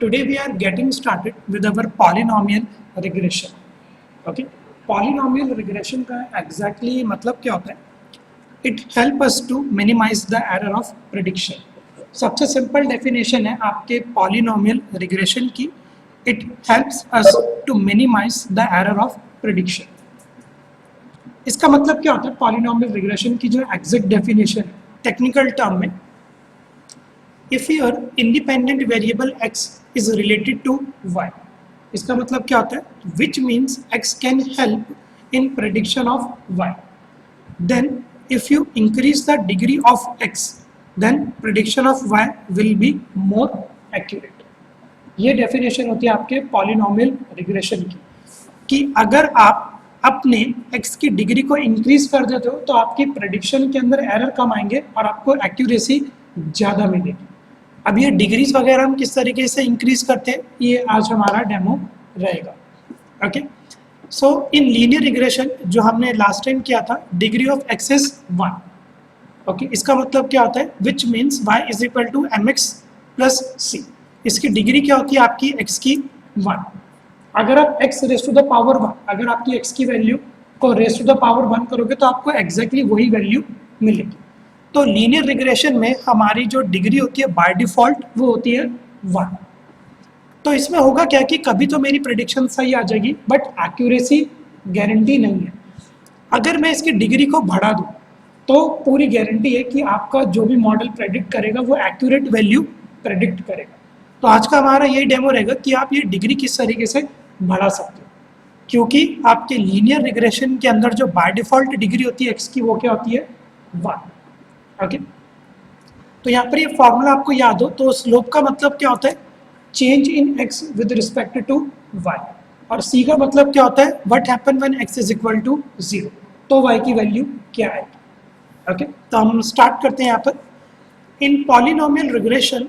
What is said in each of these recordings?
Today we are getting started with our polynomial regression. Okay, polynomial regression का exactly मतलब क्या होता है? It help us to minimize the error of prediction. सबसे simple definition है आपके polynomial regression की. It helps us to minimize the error of prediction. इसका मतलब क्या होता है? Polynomial regression की जो exact definition है technical term में, if your independent variable x is related to y, इसका मतलब क्या होता है? Which means x can help in prediction of y. Then if you increase the degree of x, then prediction of y will be more accurate. ये definition होती है आपके polynomial regression की, कि अगर आप अपने x की डिग्री को इंक्रीज कर देते हो तो आपकी प्रेडिक्शन के अंदर एरर कम आएंगे और आपको एक्यूरेसी ज़्यादा मिलेगी. अब ये डिग्रीज वगैरह हम किस तरीके से इंक्रीज करते हैं, ये आज हमारा डेमो रहेगा. Okay, so in linear regression जो हमने लास्ट टाइम किया था, degree of x is 1. Okay, इसका मतलब क्या होता है? Which means y is equal to m x plus c. इसकी डिग्री क्या होती है आपकी x की 1. अगर आप x raise to the power 1, अगर आपकी x की वैल्यू को रेस टू द पावर 1 करोगे तो आपको एग्जैक्टली वही वैल्यू मिलेगी. तो लीनियर रिग्रेशन में हमारी जो डिग्री होती है बाय डिफॉल्ट वो होती है 1. तो इसमें होगा क्या कि कभी तो मेरी प्रेडिक्शन सही आ जाएगी बट एक्यूरेसी गारंटी नहीं है. अगर मैं इसकी डिग्री को बढ़ा दूं तो पूरी गारंटी है कि आपका जो भी मॉडल प्रेडिक्ट करेगा वो एक्यूरेट वैल्यू प्रेडिक्ट करेगा. तो आज का हमारा यही डेमो रहेगा कि आप ये डिग्री किस तरीके से बढ़ा सकते हो, क्योंकि आपके लीनियर रिग्रेशन के अंदर जो बाय डिफॉल्ट डिग्री होती है एक्स की वो क्या होती है? 1. ओके, तो यहाँ पर ये फॉर्मूला आपको याद हो तो स्लोप का मतलब क्या होता है? Change in x with respect to y. और सी का मतलब क्या होता है? What happen when x is equal to 0, तो वाई की वैल्यू क्या आएगी. ओके, तो हम स्टार्ट करते हैं यहाँ पर. In polynomial regression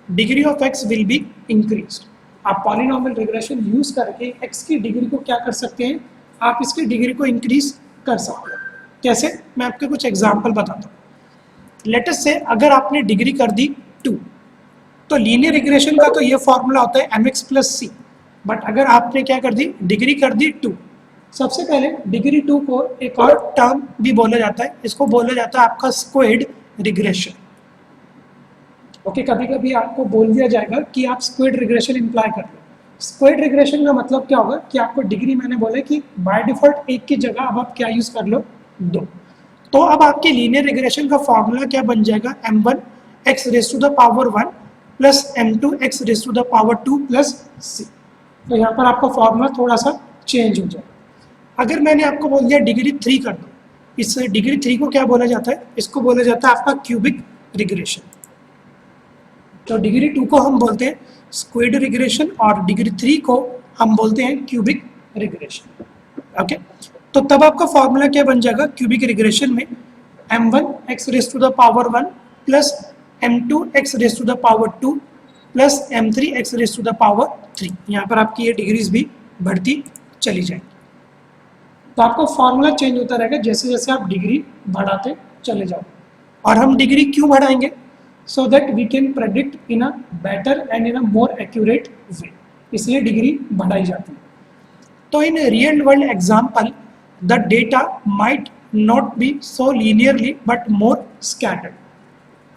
degree of x will be increased. आप पॉलिनोमियल रिग्रेशन यूज करके एक्स की डिग्री को क्या कर सकते हैं? आप इसकी डिग्री को इंक्रीज कर सकते हो. कैसे? मैं आपको कुछ एग्जाम्पल बताता हूँ. लेट अस से अगर आपने डिग्री कर दी 2, तो लीनियर रिग्रेशन का तो ये फॉर्मूला होता है mx प्लस सी. बट अगर आपने क्या कर दी? डिग्री कर दी 2. सबसे पहले डिग्री 2 को एक और टर्म भी बोला जाता है, इसको बोला जाता है आपका स्क्वेयर्ड रिग्रेशन. ओके, कभी कभी आपको बोल दिया जाएगा कि आप स्क्वेयर्ड रिग्रेशन इंप्लाई कर लो. स्क्वेयर्ड रिग्रेशन का मतलब क्या होगा कि आपको डिग्री, मैंने बोला कि बाय डिफॉल्ट 1 की जगह अब आप क्या यूज कर लो? 2. तो अब आपके लीनियर रिग्रेशन का फॉर्मूला क्या बन जाएगा? m1 x raise to the power 1 plus m2 x raise to the power 2 plus c. तो यहाँ पर आपका फॉर्मूला थोड़ा सा चेंज हो जाएगा. अगर मैंने आपको बोल दिया डिग्री 3 कर दो, इस डिग्री 3 को क्या बोला जाता है? इसको बोला जाता है आपका क्यूबिक रिग्रेशन. तो डिग्री 2 को हम बोलते हैं स्क्वेयर्ड रिग्रेशन और डिग्री 3 को हम बोलते हैं क्यूबिक रिग्रेशन. ओके, तो तब आपका फॉर्मूला क्या बन जाएगा क्यूबिक रिग्रेशन में? m1 x raise to the power 1 plus m2 x raise to the power 2 plus m3 x raise to the power 3. यहाँ पर आपकी ये डिग्रीज भी बढ़ती चली जाएगी. तो आपका फॉर्मूला चेंज होता रहेगा जैसे जैसे आप डिग्री बढ़ाते चले जाओ. और हम डिग्री क्यों बढ़ाएंगे? So that we can predict in a better and in a more accurate way. इसलिए डिग्री बढ़ाई जाती है. तो in real world example the data might not be so linearly but more scattered.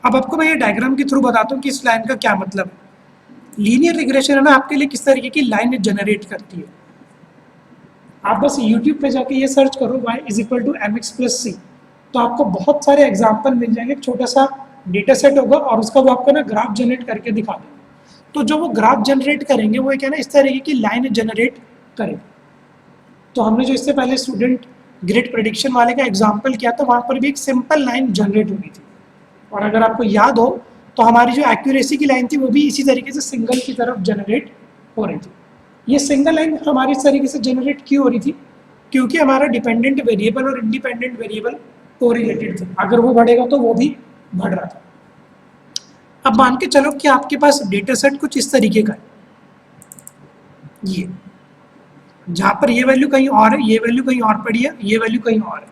अब आपको मैं ये डायग्राम के थ्रू बताता हूँ कि इस लाइन का क्या मतलब है. लीनियर रिग्रेशन है ना, आपके लिए किस तरीके की लाइन जनरेट करती है. आप बस YouTube पे जाके ये सर्च करो y is equal to m x plus c, तो आपको बहुत सारे एग्जाम्पल मिल जाएंगे. एक छोटा सा डेटा सेट होगा और उसका वो आपको ना ग्राफ जनरेट करके दिखा देंगे. तो जो वो ग्राफ जनरेट करेंगे वो क्या ना इस तरीके की लाइन जनरेट करेंगे. तो हमने जो इससे पहले स्टूडेंट ग्रिड प्रेडिक्शन वाले का एग्जांपल किया था, वहाँ पर भी एक सिंपल लाइन जनरेट हो रही थी. और अगर आपको याद हो तो हमारी जो एक्यूरेसी की लाइन थी वो भी इसी तरीके से सिंगल की तरफ जनरेट हो रही थी. ये सिंगल लाइन हमारी इस तरीके से जनरेट क्यों हो रही थी? क्योंकि हमारा डिपेंडेंट वेरिएबल और इंडिपेंडेंट वेरिएबल कोरिलेटेड थे. अगर वो बढ़ेगा तो वो भी बढ़ रहा था. अब मान के चलो कि आपके पास डेटा सेट कुछ इस तरीके का है, ये जहाँ पर ये वैल्यू कहीं और है, ये वैल्यू कहीं और पड़ी है, ये वैल्यू कहीं और है.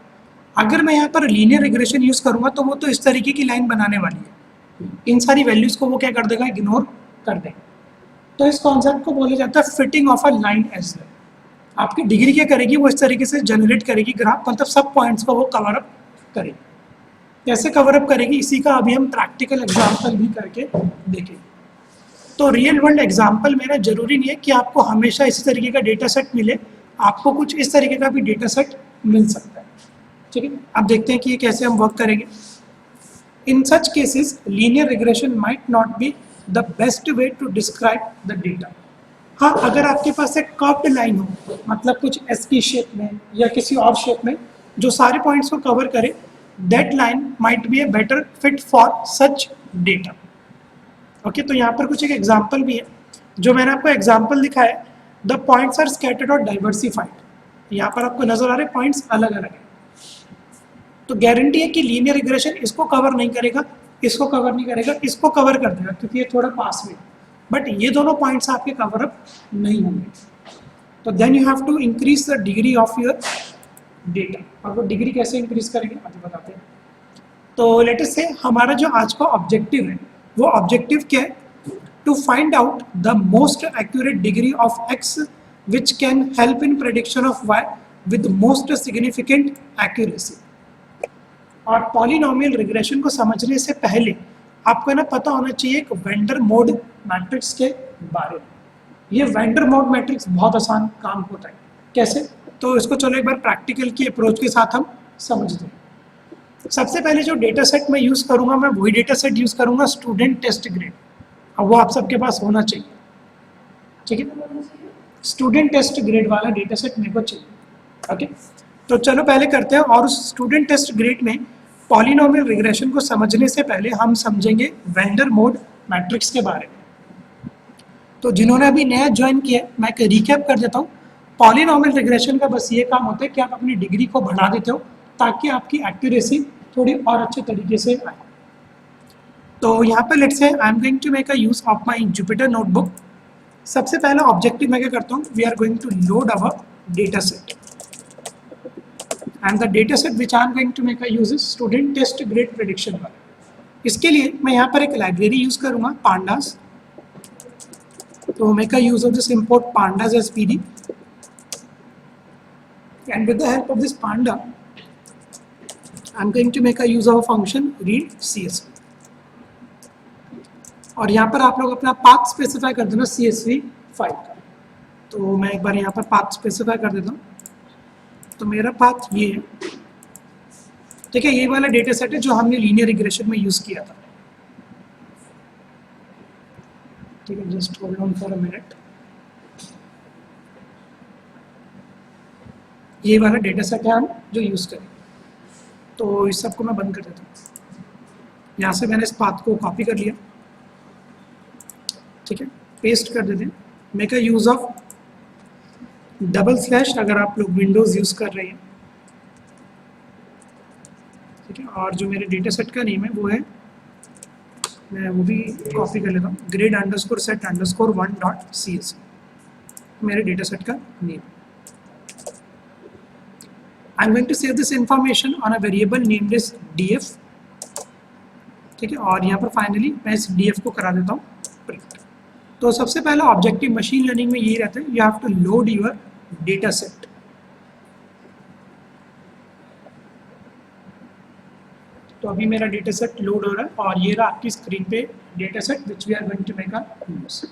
अगर मैं यहाँ पर लीनियर रिग्रेशन यूज करूँगा तो वो तो इस तरीके की लाइन बनाने वाली है. इन सारी वैल्यूज को वो क्या कर देगा? इग्नोर कर देगा. तो इस कॉन्सेप्ट को बोला जाता है fitting of a line as well. आपकी डिग्री क्या करेगी, वो इस तरीके से जनरेट करेगी ग्राफ, मतलब सब पॉइंट्स को वो कवर अप करेगी। कैसे कवर अप करेगी, इसी का अभी हम प्रैक्टिकल एग्जाम्पल भी करके देखेंगे। तो रियल वर्ल्ड एग्जाम्पल में ना जरूरी नहीं है कि आपको हमेशा इसी तरीके का डेटा सेट मिले, आपको कुछ इस तरीके का भी डेटा सेट मिल सकता है। ठीक है, अब देखते हैं कि ये कैसे हम वर्क करेंगे। In such cases linear regression might not be the best way to describe the data. हाँ, अगर आपके पास एक कर्व्ड लाइन हो, मतलब कुछ एस की शेप में या किसी और शेप में जो सारे पॉइंट्स को कवर करे, that line might be a better fit for such data. Okay, तो यहाँ पर कुछ एक एग्जाम्पल भी है जो मैंने आपको एग्जाम्पल दिखाया है। द पॉइंट्स आर स्कैटर्ड और डाइवर्सिफाइड। यहाँ पर आपको नजर आ रहे पॉइंट्स अलग अलग है, तो गारंटी है कि लीनियर रिग्रेशन इसको कवर नहीं करेगा, इसको कवर नहीं करेगा, इसको कवर कर देगा क्योंकि ये थोड़ा पास में, बट ये दोनों पॉइंट्स आपके कवर अप नहीं होंगे। तो then you have to increase the degree of your data. और वो डिग्री कैसे इंक्रीज करेंगे अभी बताते हैं। तो लेट अस से हमारा जो आज का ऑब्जेक्टिव है, वो ऑब्जेक्टिव क्या है, to find out the most accurate degree of x which can help in prediction of y with most significant accuracy. और पॉलिनोमियल रिग्रेशन को समझने से पहले आपको ना पता होना चाहिए एक वेंडर मोड मैट्रिक्स के बारे में। ये वेंडर मोड मैट्रिक्स बहुत आसान काम होता है। कैसे, तो इसको चलो एक बार प्रैक्टिकल की अप्रोच के साथ हम समझते हैं। सबसे पहले जो डेटा सेट मैं यूज़ करूँगा, मैं वही डेटा सेट यूज़ करूँगा स्टूडेंट टेस्ट ग्रेड, और वो आप सबके पास होना चाहिए। ठीक है, स्टूडेंट टेस्ट ग्रेड वाला डेटा सेट मेरे को चाहिए। ओके, तो चलो पहले करते हैं। और उस स्टूडेंट टेस्ट ग्रेड में पॉलिनोमियल रिग्रेशन को समझने से पहले हम समझेंगे वेंडर मोड मैट्रिक्स के बारे में। तो जिन्होंने अभी नया ज्वाइन किया, मैं एक रिकैप कर देता हूँ। पॉलिनोमियल रिग्रेशन का बस ये काम होता है कि आप अपनी डिग्री को बढ़ा देते हो ताकि आपकी एक्यूरेसी थोड़ी और अच्छे तरीके से आए। तो यहाँ पर let's say I am going to make a use of my Jupyter notebook. सबसे पहला ऑब्जेक्टिव मैं क्या करता हूँ, we are going to load our data set, and the data set which I am going to make a use is student test grade prediction वाला। इसके लिए मैं यहाँ पर एक लाइब्रेरी यूज करूँगा pandas। तो make a use of this import pandas as pd, and with the help of this panda I am going to make a use of a function read csv। और यहाँ पर आप लोग अपना path specify कर देना csv file का। तो मैं एक बार यहाँ पर पाथ स्पेसिफाई कर देता हूँ। तो मेरा पाथ ये है, ठीक है, ये वाला डेटा सेट है जो हमने लीनियर रिग्रेशन में यूज किया था। ठीक है, just hold on for a minute. ये वाला डेटा सेट है हम जो यूज करें। तो इस सबको मैं बंद कर देता हूँ। यहाँ से मैंने इस पाथ को कॉपी कर लिया, ठीक है, पेस्ट कर देते हैं। Make a use of double slash अगर आप लोग विंडोज यूज कर रहे हैं, ठीक है। और जो मेरे डेटा सेट का नेम है वो है, मैं वो भी कॉपी कर लेता हूँ, grade underscore set underscore 1.cs मेरे डेटा सेट का name. I am going to save this information on a variable named as df, ठीक है। और यहाँ पर फाइनली मैं इस df को करा देता हूँ प्रिंट। तो सबसे पहला ऑब्जेक्टिव मशीन लर्निंग में यही रहता है, you have to load your data set. तो अभी मेरा डेटा सेट लोड हो रहा है और ये रहा आपकी स्क्रीन पे data set which we are going to make a use.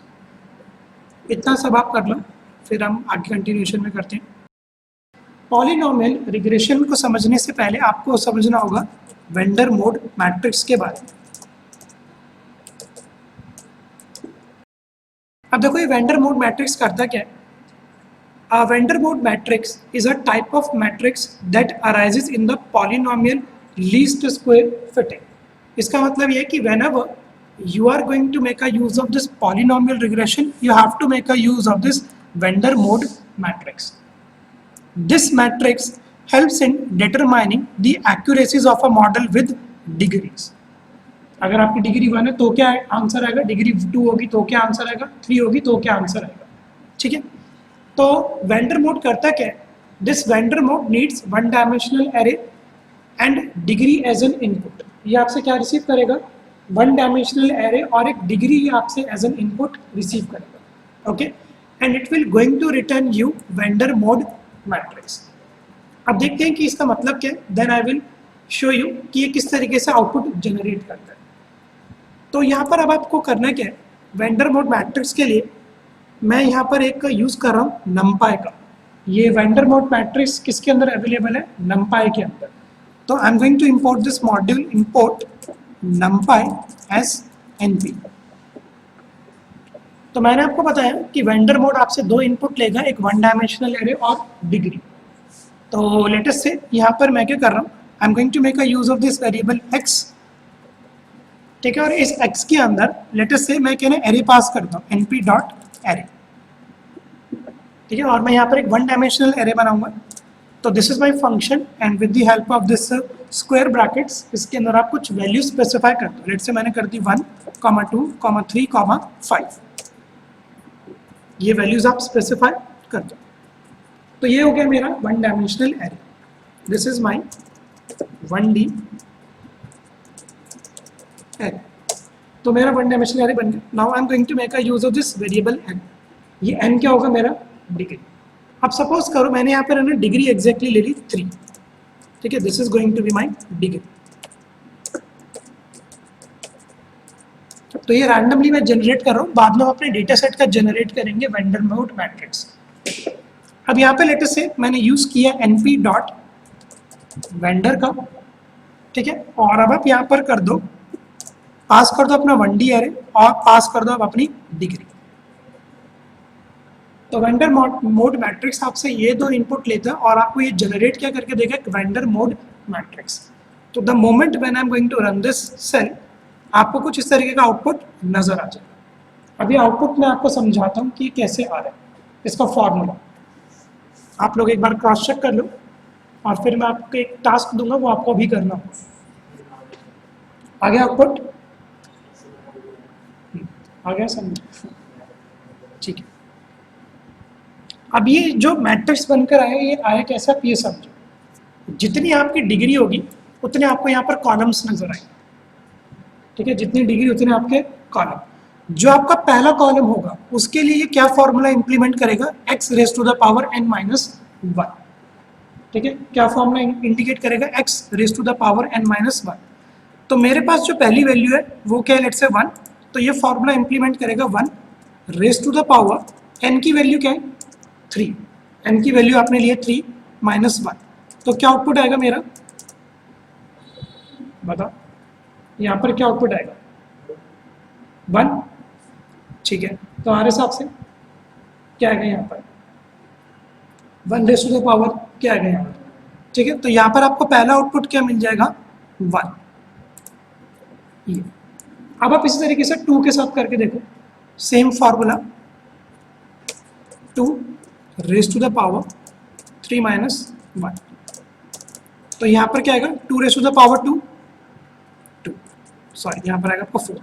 इतना सब आप कर लो, फिर हम आगे कंटिन्यूएशन में करते हैं। पॉलिनोमियल रिग्रेशन को समझने से पहले आपको समझना होगा वेंडर मोड मैट्रिक्स के बारे में। अब देखो ये वेंडर मोड मैट्रिक्स करता क्या है। A vendor mode matrix is a type of matrix that arises in the polynomial least square fitting। इसका मतलब ये है कि whenever you are going to make a use of this polynomial regression, you have to make a use of this vendor mode matrix। This matrix helps in determining the accuracies of a model with degrees। अगर आपकी degree 1 है तो क्या answer आएगा, degree 2 होगी तो क्या answer आएगा, 3 होगी तो क्या आंसर आएगा, ठीक है। तो वेंडर मोड करता क्या है, this Vander mode needs one dimensional array and degree as an input. ये आपसे क्या रिसीव करेगा, वन डायमेंशनल एरे और एक डिग्री ये आपसे एज एन इनपुट रिसीव करेगा। Okay, and it will going to return you Vander mode matrix. अब देखते हैं कि इसका मतलब क्या है, then I will show you कि ये किस तरीके से आउटपुट जनरेट करता है। तो यहाँ पर अब आपको करना क्या है, वेंडर मोड मैट्रिक्स के लिए मैं यहाँ पर एक यूज़ कर रहा हूँ numpy का। ये वेंडर मोड मैट्रिक्स किसके अंदर अवेलेबल है, numpy के अंदर। तो I am going to import this module import numpy as np। तो मैंने आपको बताया कि वेंडर मोड आपसे दो इनपुट लेगा, एक वन डायमेंशनल एरे और डिग्री। तो लेटेस्ट से यहाँ पर मैं क्या कर रहा हूँ, I am going to make a use of this variable x, ठीक है। और इस x के अंदर लेटेस्ट से मैं कहना एरे पास करता हूँ np डॉट एरे, ठीक है। और मैं यहाँ पर एक वन डायमेंशनल एरे बनाऊंगा। तो this is my function and with the help of this square brackets इसके अंदर आप कुछ वैल्यू स्पेसिफाई कर दो। लेट्स से मैंने कर दी 1, 2, 3, 5। ये वैल्यूज आप स्पेसिफाई कर दो। तो ये हो गया मेरा one dimensional array. This is my 1D array. तो मेरा वन डायमेंशनल एरे बन गया। Now I am going to make a use of this variable n। ये n क्या होगा, मेरा डिग्री। अब सपोज करो मैंने यहाँ पर ना डिग्री एग्जैक्टली ले ली 3, ठीक है। This is going to be my degree. तो ये रैंडमली मैं जनरेट कर रहा हूँ, बाद में हम अपने डेटा सेट का जनरेट करेंगे वेंडर मोड मैट्रिक्स। अब यहाँ पे लेटेस्ट से मैंने यूज किया np डॉट वेंडर का, ठीक है। और अब आप यहाँ पर कर दो, पास कर दो अपना 1D एरे और पास कर दो आप अपनी डिग्री। तो वेंडर मोड मैट्रिक्स आपसे ये दो इनपुट लेता है और आपको ये जनरेट क्या करके देगा, वेंडर मोड मैट्रिक्स। तो the moment when I am going to run this cell, आपको कुछ इस तरीके का आउटपुट नजर आ जाएगा। अभी आउटपुट मैं आपको समझाता हूँ कि कैसे आ रहा है, इसका फॉर्मूला आप लोग एक बार क्रॉस चेक कर लो और फिर मैं आपको एक टास्क दूंगा, वो आपको अभी करना होगा। आ गया आउटपुट, आ गया समझ, ठीक है। अब ये जो मैट्रिक्स बनकर आया, ये आया कैसा, ये समझो। जितनी आपकी डिग्री होगी उतने आपको यहाँ पर कॉलम्स नजर आएंगे, ठीक है। जितनी डिग्री उतने आपके कॉलम। जो आपका पहला कॉलम होगा उसके लिए ये क्या फॉर्मूला इंप्लीमेंट करेगा, x raise to the power n minus 1, ठीक है। क्या फॉर्मूला इंडिकेट करेगा, x raise to the power n minus 1। तो मेरे पास जो पहली वैल्यू है वो क्या है, लेट्स से 1। तो ये फॉर्मूला इंप्लीमेंट करेगा 1 raise to the power n की वैल्यू क्या है, 3। n की वैल्यू आपने लिए 3 माइनस 1। तो क्या आउटपुट आएगा मेरा, बताओ यहाँ पर क्या आउटपुट आएगा, 1, ठीक है। तो हमारे हिसाब से क्या आएगा यहाँ पर, 1 रेज टू द पावर क्या आएगा यहाँ पर, ठीक है। तो यहाँ पर आपको पहला आउटपुट क्या मिल जाएगा, 1। ये अब आप इसी तरीके से 2 के साथ करके देखो, same formula, 2 raise to the power 3 minus 1। तो यहाँ पर क्या आएगा, 2 raise to the power 2, sorry यहाँ पर आएगा आपको 4।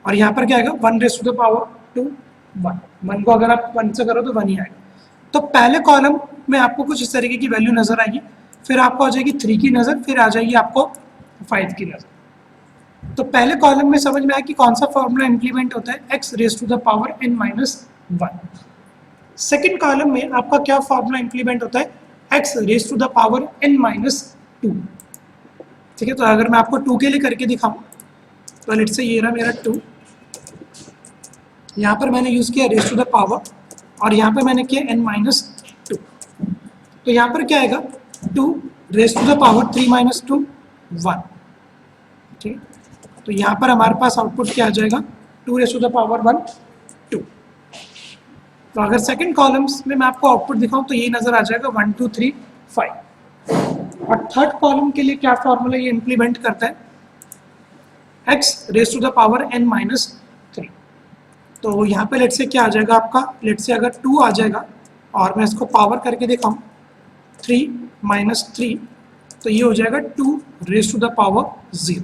और यहाँ पर क्या आएगा, 1 रेज टू द पावर 2, 1। 1 को अगर आप 1 से करो तो 1 ही आएगा। तो पहले कॉलम में आपको कुछ इस तरीके की वैल्यू नजर आएगी, फिर आपको आ जाएगी 3 की नज़र, फिर आ जाएगी आपको 5 की नज़र। तो पहले कॉलम में समझ में आया कि कौन सा फॉर्मूला इंप्लीमेंट होता है, x raise to the power n minus 1। Second column में आपका क्या फॉर्मूला इंप्लीमेंट होता है, x raise to the power n minus 2, ठीक है। तो अगर मैं आपको 2 के लिए करके दिखाऊं, तो लेट्स से ये रहा मेरा 2, यहाँ पर मैंने यूज़ किया रेज टू द पावर और यहाँ पर मैंने किया n माइनस 2। तो यहाँ पर क्या आएगा, 2 raise to the power 3 minus 2, 1, ठीक है। तो यहाँ पर हमारे पास आउटपुट क्या आ जाएगा, 2 रेज टू द पावर 1, 2। तो अगर सेकंड कॉलम्स में मैं आपको आउटपुट दिखाऊं तो ये नज़र आ जाएगा 1, 2, 3, 5। और थर्ड कॉलम के लिए क्या फॉर्मूला ये इंप्लीमेंट करता है, x raise to the power n minus 3। तो यहाँ पे लेट से क्या आ जाएगा आपका, लेट से अगर 2 आ जाएगा और मैं इसको पावर करके दिखाऊं 3 माइनस 3, तो ये हो जाएगा 2 रेज टू द पावर 0।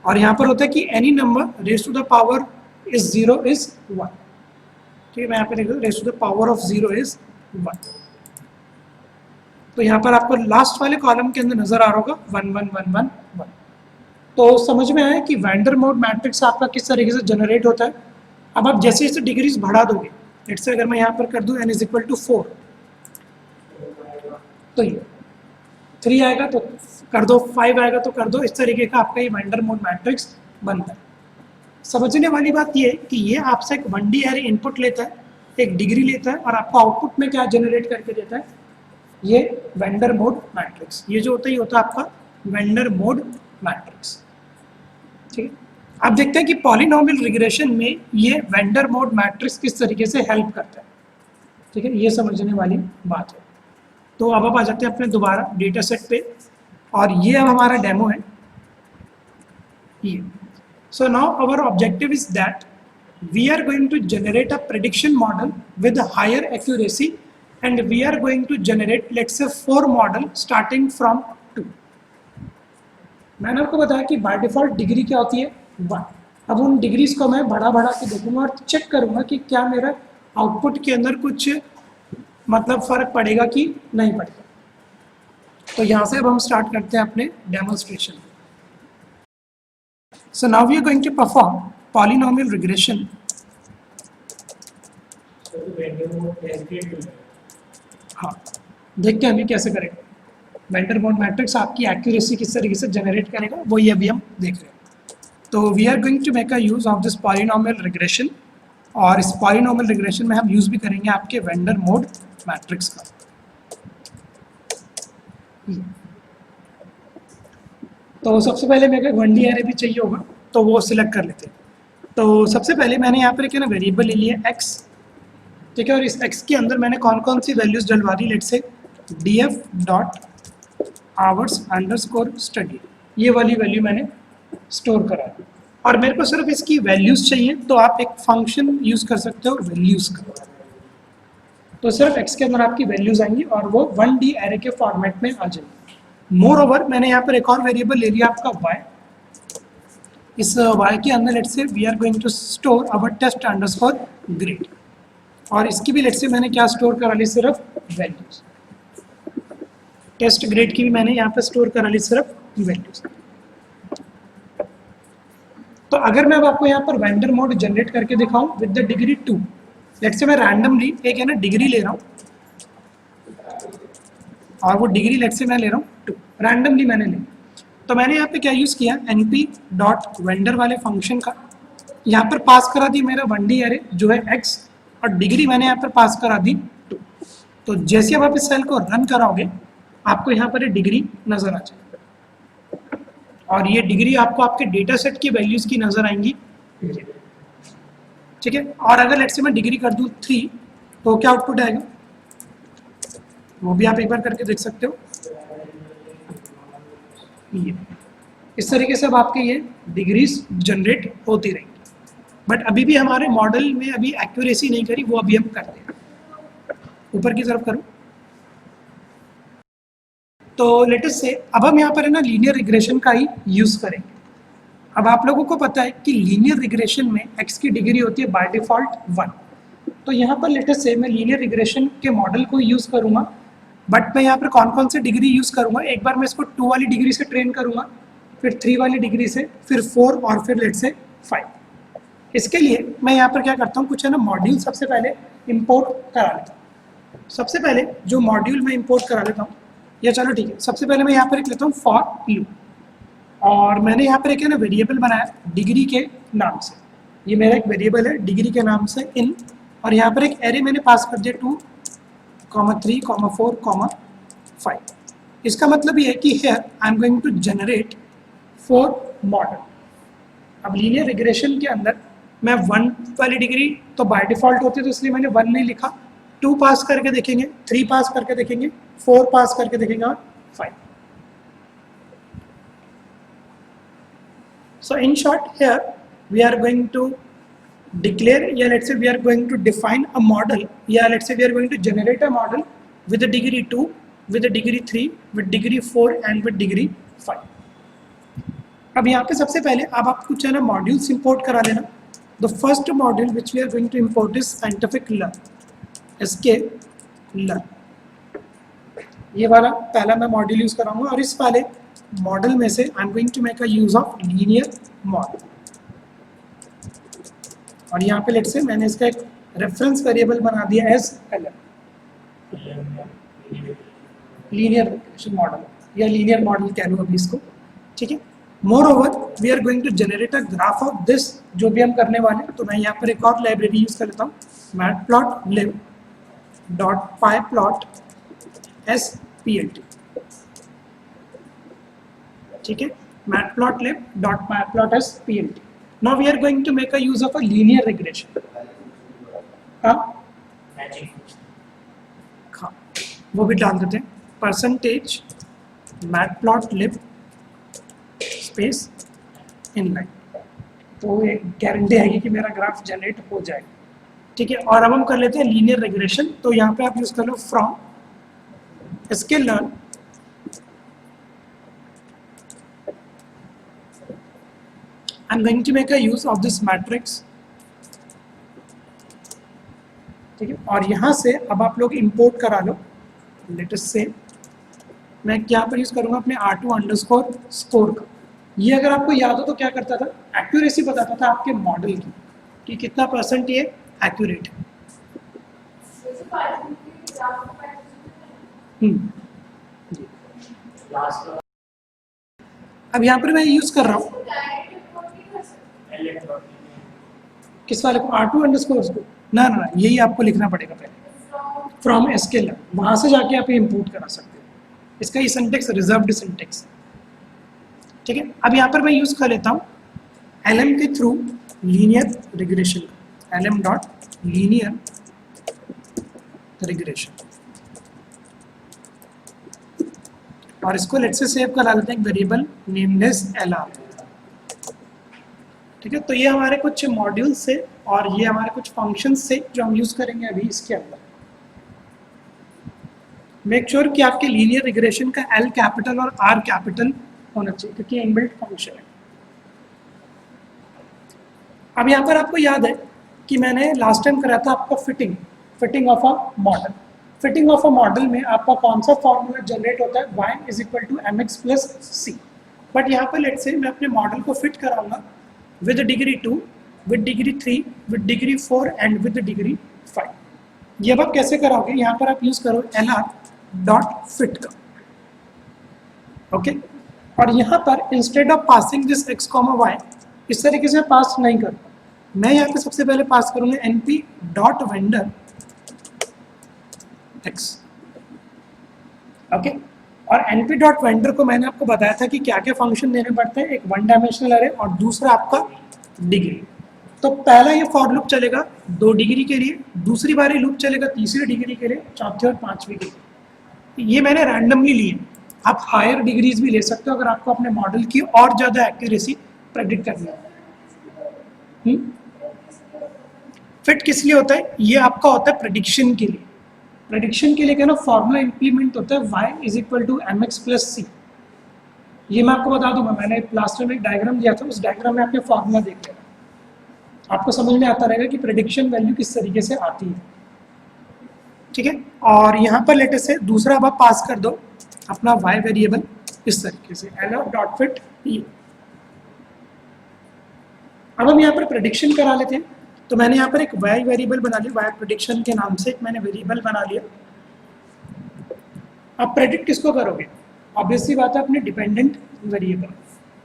और यहाँ पर होता है कि any number raise to the power is 0 is 1, ठीक है। मैं यहाँ पे देख रहा हूँ raise to the power of 0 is 1। तो यहाँ पर आपको लास्ट वाले कॉलम के अंदर नजर आ रहा होगा 1, 1, 1, 1, 1। तो समझ में आया कि वेंडर मोड मैट्रिक्स आपका किस तरीके से जनरेट होता है। अब आप जैसे जैसे डिग्रीज बढ़ा दोगे, लेट्स से अगर मैं यहाँ पर कर दूँ n इज इक्वल टू 4, तो ये 3 आएगा तो कर दो, 5 आएगा तो कर दो, इस तरीके का आपका ये वेंडर मोड मैट्रिक्स बनता है। समझने वाली बात ये है कि ये आपसे एक 1D एरे इनपुट लेता है, एक डिग्री लेता है और आपको आउटपुट में क्या जनरेट करके देता है, ये वेंडर मोड मैट्रिक्स। ये जो होता है ये होता है आपका वेंडर मोड मैट्रिक्स। ठीक है, अब देखते हैं कि पॉलिनोमियल रिग्रेशन में ये वेंडर मोड मैट्रिक्स किस तरीके से हेल्प करता है। ठीक है, ये समझने वाली बात है। तो अब आप आ जाते हैं अपने दोबारा डेटा सेट पे, और ये अब हमारा डेमो है ये। So now our objective is that we are going to generate a prediction model with a higher accuracy, and we are going to generate, let's say, 4 model starting from 2. मैंने आपको बताया कि बाय डिफॉल्ट डिग्री क्या होती है 1। अब उन degrees को मैं बढ़ा के देखूंगा और चेक करूंगा कि क्या मेरा आउटपुट के अंदर कुछ मतलब फर्क पड़ेगा कि नहीं पड़ेगा। तो यहाँ से अब हम स्टार्ट करते हैं अपने demonstration. So now we are going to perform polynomial regression. हाँ, देखते हैं अभी कैसे करेंगे। वेंडर मोड मैट्रिक्स आपकी एक्यूरेसी किस तरीके से जनरेट करेगा वो ये अभी हम देख रहे हैं। तो we are going to make a use of this polynomial regression, और इस पॉलिनोमियल रिग्रेशन में हम यूज भी करेंगे आपके वेंडर मोड मैट्रिक्स का। तो सबसे पहले मेरे को 1D एरे भी चाहिए होगा तो वो सिलेक्ट कर लेते हैं। तो सबसे पहले मैंने यहाँ पर एक ना वेरिएबल ले लिया x, ठीक है, और इस x के अंदर मैंने कौन कौन सी वैल्यूज डलवा दी, let's say df dot hours underscore study, ये वाली वैल्यू मैंने स्टोर करा दी। और मेरे को सिर्फ इसकी वैल्यूज चाहिए, तो आप एक फंक्शन यूज कर सकते हो वैल्यूज का। तो सिर्फ x के अंदर आपकी वैल्यूज आएंगी और वो 1D एरे के फॉर्मेट में आ जाएंगी। मोर ओवर मैंने यहाँ पर एक और वेरिएबल ले लिया आपका y। इस y के अंदर let's say we are going to store our test underscore grade, और इसकी भी लेट्स से मैंने क्या स्टोर करा ली, सिर्फ वैल्यूज। टेस्ट ग्रेड की भी मैंने यहाँ पे स्टोर करा ली सिर्फ वैल्यूज। तो अगर मैं अब आपको यहाँ पर वेंडर मोड जनरेट करके दिखाऊं with the degree 2, let's say मैं रैंडमली एक है ना डिग्री ले रहा हूँ, और वो डिग्री लेट्स से मैं ले रहा हूँ 2, रैंडमली मैंने ली। तो मैंने यहाँ पे क्या यूज़ किया, np डॉट वेंडर वाले फंक्शन का, यहाँ पर पास करा दी मेरा 1D एरे जो है x, और डिग्री मैंने यहाँ पर पास करा दी 2। तो जैसे अब आप इस सेल को रन कराओगे आपको यहाँ पर ये डिग्री नज़र आ जाएगी, और ये डिग्री आपको आपके डेटा सेट की वैल्यूज़ की नज़र आएंगी। ठीक है, और अगर लेट्स से मैं डिग्री कर दूँ 3 तो क्या आउटपुट आएगा वो भी आप एक बार करके देख सकते हो। ये इस तरीके से अब आपके ये डिग्रीज जनरेट होती रहेंगी, बट अभी भी हमारे मॉडल में अभी एक्यूरेसी नहीं करी, वो अभी हम करते हैं। ऊपर की तरफ करूँ तो लेटेस्ट से अब हम यहाँ पर है ना लीनियर रिग्रेशन का ही यूज़ करेंगे। अब आप लोगों को पता है कि लीनियर रिग्रेशन में x की डिग्री होती है बाय डिफ़ॉल्ट 1। तो यहाँ पर लेटेस्ट से मैं लीनियर रिग्रेशन के मॉडल को यूज़ करूँगा, बट मैं यहाँ पर कौन कौन से डिग्री यूज़ करूँगा, एक बार मैं इसको 2 वाली डिग्री से ट्रेन करूँगा, फिर 3 वाली डिग्री से, फिर 4 और फिर लेट्स से 5। इसके लिए मैं यहाँ पर क्या करता हूँ, कुछ है ना मॉड्यूल सबसे पहले इंपोर्ट करा लेता हूँ। सबसे पहले जो मॉड्यूल मैं इंपोर्ट करा लेता हूँ, या चलो ठीक है, सबसे पहले मैं यहाँ पर एक लेता हूँ फॉर लूप, और मैंने यहाँ पर एक है ना वेरिएबल बनाया डिग्री के नाम से। ये मेरा एक वेरिएबल है डिग्री के नाम से इन, और यहाँ पर एक एरे मैंने पास कर दिया 2, 3, 4, 5। इसका मतलब ये है कि here I am going to generate 4 model. अब लीनियर रिग्रेशन के अंदर मैं 1 वाली डिग्री तो बाय डिफ़ॉल्ट होती है, तो इसलिए मैंने 1 नहीं लिखा। 2 पास करके देखेंगे, 3 पास करके देखेंगे, 4 पास करके देखेंगे, और 5। So in short, here we are going to declare, yeah, let's say we are going to define a model, yeah, let's say we are going to generate a model with a degree 2, with a degree 3, with degree 4 and with degree 5. अब यहाँ पे सबसे पहले अब आप कुछ है ना मॉड्यूल्स इंपोर्ट करा लेना। The first module which we are going to import is scientific learn, SK learn। ये वाला पहला मैं मॉड्यूल यूज कराऊंगा, और इस वाले मॉडल में से I am going to make a use of linear model. और यहाँ पे लेट से मैंने इसका एक रेफरेंस वेरिएबल बना दिया as LM, linear regression model या लीनियर मॉडल कह लो अभी इसको, ठीक है। Moreover we are going to generate a graph of this, जो भी हम करने वाले हैं। तो मैं यहाँ पर एक और लाइब्रेरी यूज कर लेता हूँ, मैटप्लॉटलिब डॉट pyplot SPLT, ठीक है, matplotlib dot pyplot SPLT। Now we are going to make a use of a linear regression. हाँ, वो भी डाल देते हैं, परसेंटेज मैटप्लॉटलिब स्पेस इनलाइन, तो एक गारंटी आएगी कि मेरा ग्राफ जनरेट हो जाएगा, ठीक है। और अब हम कर लेते हैं लीनियर रिग्रेशन। तो यहाँ पे आप यूज कर लो from sklearn I'm going to make a use of this matrix, ठीक है। और यहाँ से अब आप लोग इंपोर्ट करा लो, लेट अस से मैं यहाँ पर यूज करूंगा अपने R2 अंडरस्कोर स्कोर का। ये अगर आपको याद हो तो क्या करता था, एक्यूरेसी बताता था आपके मॉडल की कि कितना परसेंट ये एक्यूरेट है। अब यहाँ पर मैं यूज कर रहा हूँ किस वाले को, R2 अंडरस्कोर को, ना यही आपको लिखना पड़ेगा पहले, फ्रॉम sklearn, वहां से जाके आप इंपोर्ट करा सकते हो। इसका ये सिंटेक्स रिजर्व्ड सिंटेक्स, ठीक है। अब यहाँ पर मैं यूज कर लेता हूँ LM के through linear regression, LM dot linear regression, और इसको लेट से सेव करा लेते हैं एक वेरिएबल नेमलेस LR, ठीक है। तो ये हमारे कुछ मॉड्यूल्स से और ये हमारे कुछ फंक्शंस से जो हम यूज करेंगे अभी इसके अंदर। मेक श्योर कि आपके लीनियर रिग्रेशन का L कैपिटल और R कैपिटल होना चाहिए क्योंकि इनबिल्ट फंक्शन है। अब यहाँ पर आपको याद है कि मैंने लास्ट टाइम कराया था आपका fitting of a model. Fitting of a model में आपका कौन सा फॉर्मूला जनरेट होता है, y is equal to mx plus c. But यहाँ पर लेट से मैं अपने मॉडल को फिट कराऊंगा with degree 2, with degree 3, with degree 4 and with degree 5। ये अब आप कैसे कराओगे, यहाँ पर आप यूज करो LR डॉट फिट का, ओके। और यहाँ पर instead of passing this x, y इस तरीके से पास नहीं करूँगा, मैं यहाँ पे सबसे पहले पास करूँगा np dot vendor x, okay. और np डॉट वेंडर को मैंने आपको बताया था कि क्या क्या फंक्शन देने पड़ते हैं, एक 1 डायमेंशनल अरे और दूसरा आपका डिग्री। तो पहला ये फॉर लूप चलेगा 2 डिग्री के लिए, दूसरी बारी लूप चलेगा 3री डिग्री के लिए, चौथी और 5वीं के लिए। ये मैंने रैंडमली लिए, आप हायर डिग्रीज भी ले सकते हो अगर आपको अपने मॉडल की और ज़्यादा एक्यूरेसी प्रेडिक्ट करनी है। फिट किस लिए होता है, ये आपका होता है प्रेडिक्शन के लिए। प्रेडिक्शन के लिए क्या ना फॉर्मूला इंप्लीमेंट होता है y is equal to mx plus c. ये मैं आपको बता दूंगा, मैंने लास्ट टाइम एक डायग्राम दिया था, उस डायग्राम में आपने फॉर्मूला देख लेना, आपको समझ में आता रहेगा कि प्रेडिक्शन वैल्यू किस तरीके से आती है, ठीक है। और यहाँ पर लेटर से दूसरा अब आप पास कर दो अपना y वेरिएबल इस तरीके से LR डॉट फिट ये। अब हम यहाँ पर प्रेडिक्शन करा लेते हैं। तो मैंने यहाँ पर एक y वेरिएबल बना लिया, y प्रेडिक्शन के नाम से एक मैंने वेरिएबल बना लिया। अब प्रेडिक्ट किसको करोगे, ऑब्वियसली बात है अपने डिपेंडेंट वेरिएबल,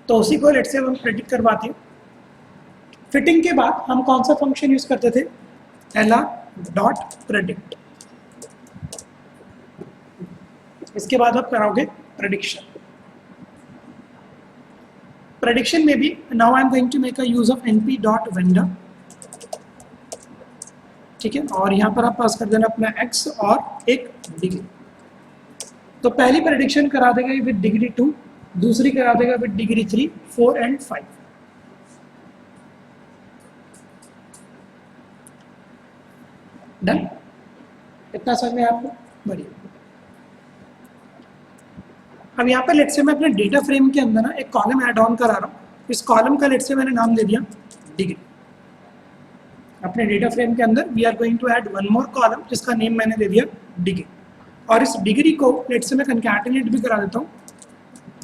तो उसी को लेट से हम प्रेडिक्ट करवाते हैं। फिटिंग के बाद हम कौन सा फंक्शन यूज करते थे, LR डॉट प्रेडिक्ट, इसके बाद आप कराओगे प्रेडिक्शन। प्रेडिक्शन में भी now I am going to make a use of np dot Vander, ठीक है। और यहाँ पर आप पास कर देना अपना x और एक डिग्री। तो पहली प्रेडिक्शन करा देगा विद डिग्री 2, दूसरी करा देगा विद डिग्री 3, 4 एंड 5। डन, इतना समझ में आपको, बढ़िया। अब यहाँ पर लेट से मैं अपने डेटा फ्रेम के अंदर ना एक कॉलम ऐड ऑन करा रहा हूँ। इस कॉलम का लेट से मैंने नाम दे दिया डिग्री। अपने डेटा फ्रेम के अंदर we are going to add one more column जिसका नेम मैंने दे दिया डिग्री। और इस डिग्री को लेट से मैं कंकैटिनेट भी करा देता हूँ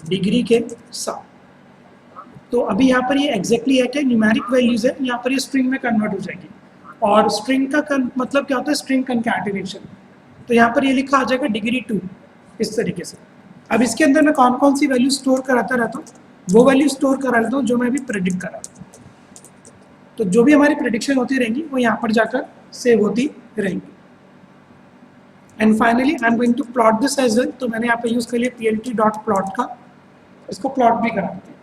डिग्री के साथ। तो अभी यहाँ पर ये एग्जैक्टली है क्या, न्यूमेरिक वैल्यूज है, यहाँ पर ये स्ट्रिंग में कन्वर्ट हो जाएगी। और स्ट्रिंग का मतलब क्या होता है, स्ट्रिंग कंकैटिनेशन। तो यहाँ पर ये लिखा आ जाएगा डिग्री 2 इस तरीके से। अब इसके अंदर मैं कौन कौन सी वैल्यू स्टोर कराता रहता हूँ, वो वैल्यू स्टोर करा लेता हूँ जो मैं अभी प्रेडिक्ट करा। तो जो भी हमारी प्रेडिक्शन होती रहेंगी वो यहाँ पर जाकर सेव होती रहेंगी। And finally I am going to plot this as well. तो मैंने यहाँ पे यूज कर लिया plt.plot का, इसको प्लॉट भी करा देते हैं।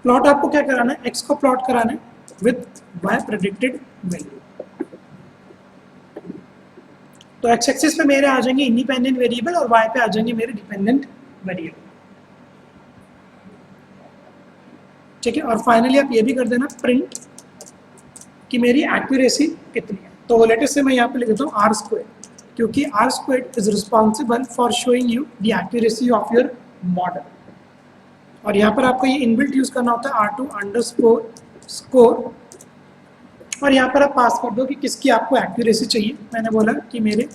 प्लॉट आपको क्या कराना है, x को प्लॉट कराना है विथ y प्रेडिक्टेड वैल्यू। तो x एक्सिस पे मेरे आ जाएंगे इंडिपेंडेंट वेरिएबल और y पे आ जाएंगे मेरे डिपेंडेंट वेरिएबल। ठीक है, और फाइनली आप ये भी कर देना प्रिंट कि मेरी एक्यूरेसी कितनी है। तो लेटेस्ट से मैं यहाँ पे लिख देता हूँ आर स्क्वायर, क्योंकि R square is responsible for showing you the accuracy of your model. और यहाँ पर आपको ये इनबिल्ट यूज करना होता है R2_score, और यहाँ पर आप पास कर दो कि किसकी आपको एक्यूरेसी चाहिए। मैंने बोला कि मेरे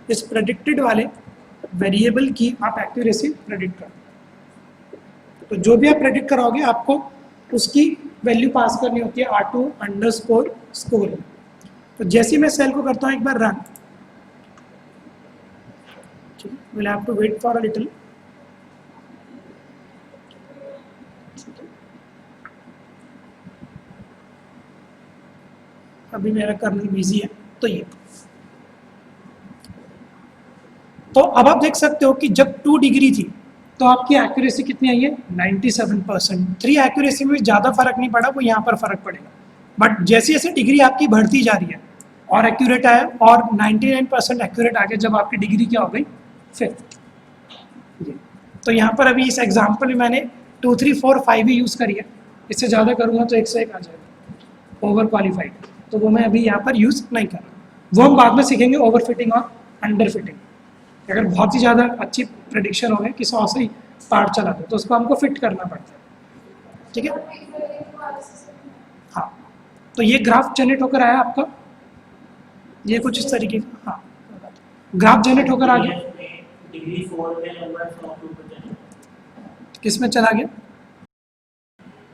इस प्रेडिक्टेड वाले वेरिएबल की आप एक्यूरेसी प्रेडिक्ट करो। तो जो भी आप प्रेडिक्ट कराओगे आपको उसकी वैल्यू पास करनी होती है R2_score। तो जैसे मैं सेल को करता हूँ एक बार run, will have to wait for a little. अभी मेरा कर्नल बिजी है। तो ये तो अब आप देख सकते हो कि जब 2 डिग्री थी तो आपकी एक्यूरेसी कितनी आई है, 97%। 3 एक्यूरेसी में ज़्यादा फर्क नहीं पड़ा, वो यहाँ पर फर्क पड़ेगा। बट जैसे जैसे डिग्री आपकी बढ़ती जा रही है और एक्यूरेट आया, और 99% एक्यूरेट आ गया जब आपकी डिग्री क्या हो गई 5th। तो यहाँ पर अभी इस एग्जाम्पल में मैंने 2, 3, 4, 5 ही यूज़ करी है। इससे ज़्यादा करूँगा तो 101 आ जाएगा ओवर क्वालिफाइड, तो वो मैं अभी यहाँ पर यूज़ नहीं कर रहा। वो हम बाद में सीखेंगे ओवर फिटिंग और अंडर फिटिंग। अगर बहुत ही ज़्यादा अच्छी प्रेडिक्शन हो गई कि 100 से ही पार्ट चला दो तो उसको हमको फिट करना पड़ता है। ठीक है, हाँ। तो ये ग्राफ जनरेट होकर आया आपका, ये कुछ इस तरीके का, हाँ ग्राफ जनरेट होकर आ गया। डिग्री 4 में नंबर किस में चला गया,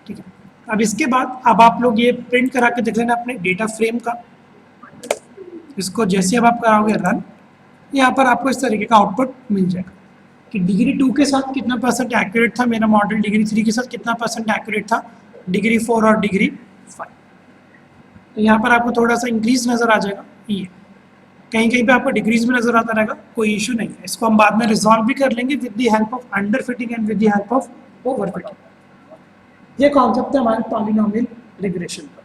ठीक है। अब इसके बाद अब आप लोग ये प्रिंट करा के देख लेना अपने डेटा फ्रेम का। इसको जैसे अब आप कराओगे रन, यहाँ पर आपको इस तरीके का आउटपुट मिल जाएगा कि डिग्री 2 के साथ कितना % एक्यूरेट था मेरा मॉडल, डिग्री 3 के साथ कितना % एक्यूरेट था, डिग्री 4 और डिग्री 5। तो यहाँ पर आपको थोड़ा सा इंक्रीज नज़र आ जाएगा, ये कहीं कहीं पे आपको डिग्रीज में नज़र आता रहेगा, कोई इशू नहीं है। इसको हम बाद में रिजॉल्व भी कर लेंगे with the help of under fitting and with the help of over fitting. ये कॉन्सेप्ट है हमारे पॉलिनोमियल रिग्रेशन का।